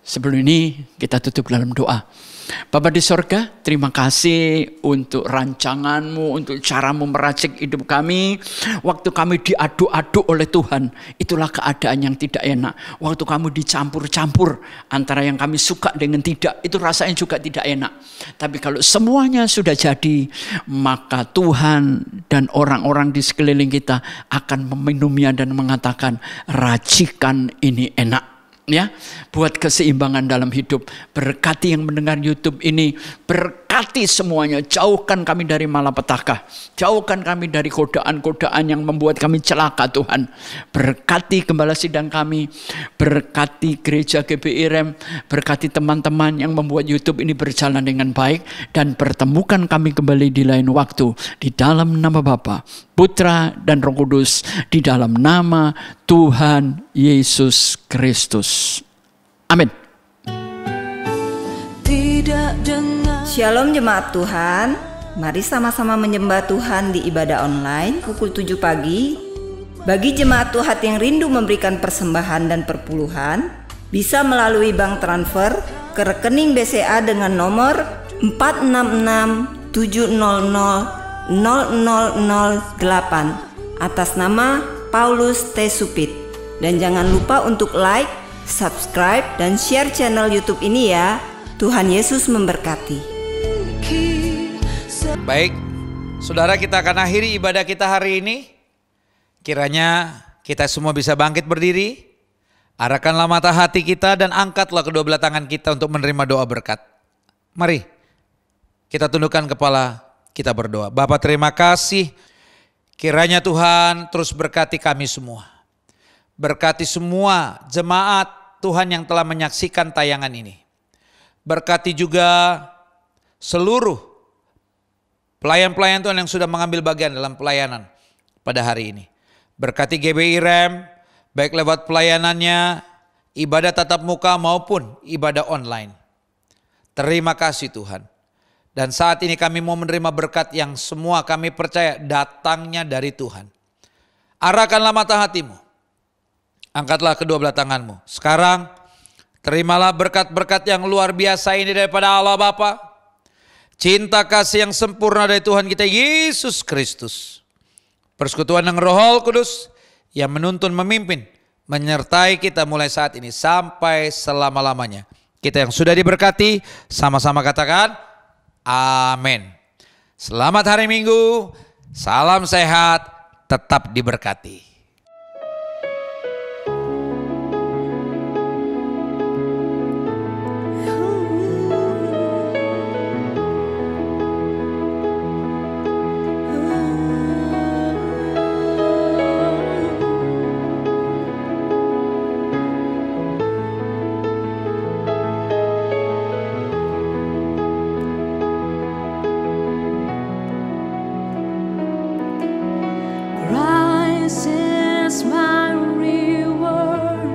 sebelum ini kita tutup dalam doa. Bapa di sorga, terima kasih untuk rancanganmu, untuk caramu meracik hidup kami. Waktu kami diaduk-aduk oleh Tuhan, itulah keadaan yang tidak enak. Waktu kamu dicampur-campur antara yang kami suka dengan tidak, itu rasanya juga tidak enak. Tapi kalau semuanya sudah jadi, maka Tuhan dan orang-orang di sekeliling kita akan meminumnya dan mengatakan, racikan ini enak. Ya, buat keseimbangan dalam hidup. Berkati yang mendengar YouTube ini, berkati semuanya. Jauhkan kami dari malapetaka, jauhkan kami dari godaan-godaan yang membuat kami celaka Tuhan. Berkati gembala sidang kami, berkati gereja GBI Rem, berkati teman-teman yang membuat YouTube ini berjalan dengan baik, dan pertemukan kami kembali di lain waktu, di dalam nama Bapa, Putra dan Roh Kudus, di dalam nama Tuhan Yesus Kristus. Amin. Shalom jemaat Tuhan, mari sama-sama menyembah Tuhan di ibadah online pukul 7 pagi. Bagi jemaat Tuhan yang rindu memberikan persembahan dan perpuluhan, bisa melalui bank transfer ke rekening BCA dengan nomor 466700008 atas nama Paulus T. Supit. Dan jangan lupa untuk like, subscribe, dan share channel YouTube ini ya. Tuhan Yesus memberkati. Baik, saudara, kita akan akhiri ibadah kita hari ini. Kiranya kita semua bisa bangkit berdiri. Arahkanlah mata hati kita dan angkatlah kedua belah tangan kita untuk menerima doa berkat. Mari kita tundukkan kepala, kita berdoa. Bapa, terima kasih. Kiranya Tuhan terus berkati kami semua. Berkati semua jemaat Tuhan yang telah menyaksikan tayangan ini. Berkati juga seluruh pelayan-pelayan Tuhan yang sudah mengambil bagian dalam pelayanan pada hari ini. Berkati GBI Rem, baik lewat pelayanannya, ibadah tatap muka maupun ibadah online. Terima kasih Tuhan. Dan saat ini kami mau menerima berkat yang semua kami percaya datangnya dari Tuhan. Arahkanlah mata hatimu. Angkatlah kedua belah tanganmu. Sekarang terimalah berkat-berkat yang luar biasa ini daripada Allah Bapa. Cinta kasih yang sempurna dari Tuhan kita Yesus Kristus. Persekutuan dengan Roh Kudus yang menuntun, memimpin, menyertai kita mulai saat ini sampai selama-lamanya. Kita yang sudah diberkati sama-sama katakan amin. Selamat hari Minggu. Salam sehat. Tetap diberkati. Christ is my reward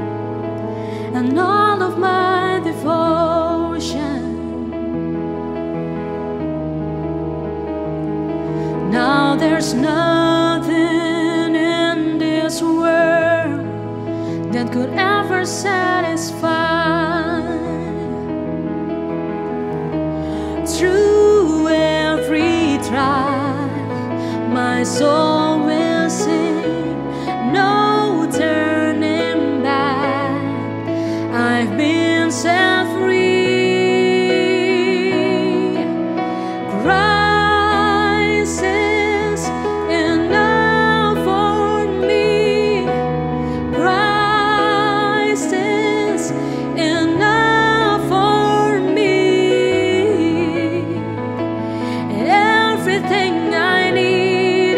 and all of my devotion. Now there's nothing in this world that could ever satisfy. Through every trial, my soul will sing, no turning back. I've been set free. Christ is enough for me. Christ is enough for me. Everything I need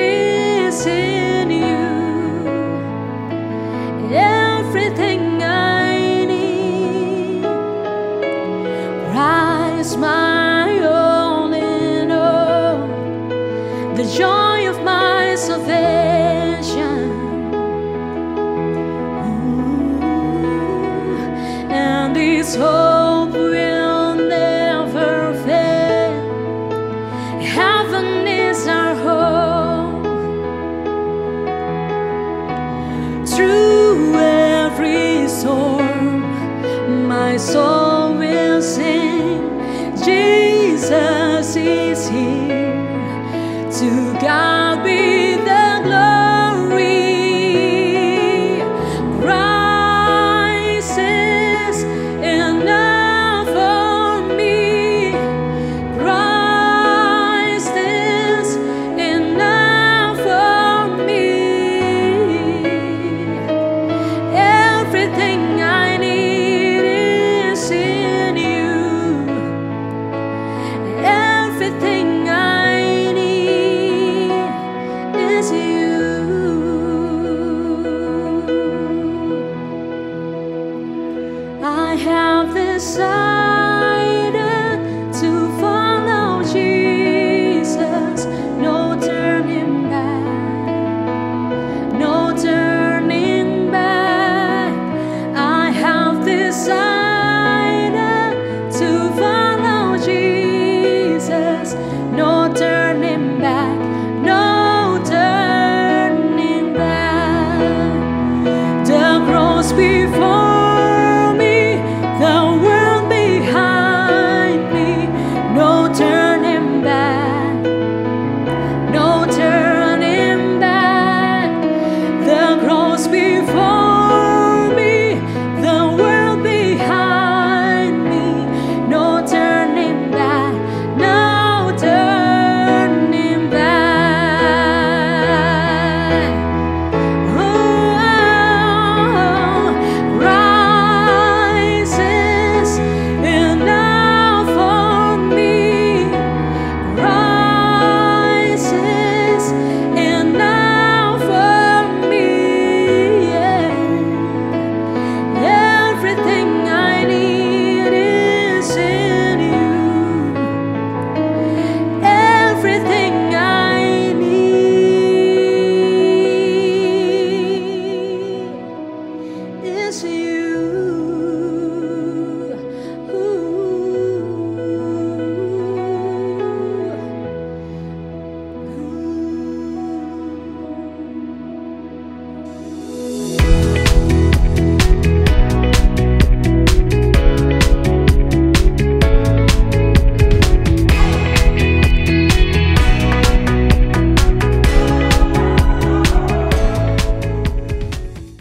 is in you. Everything I need. Christ, my all in all. The joy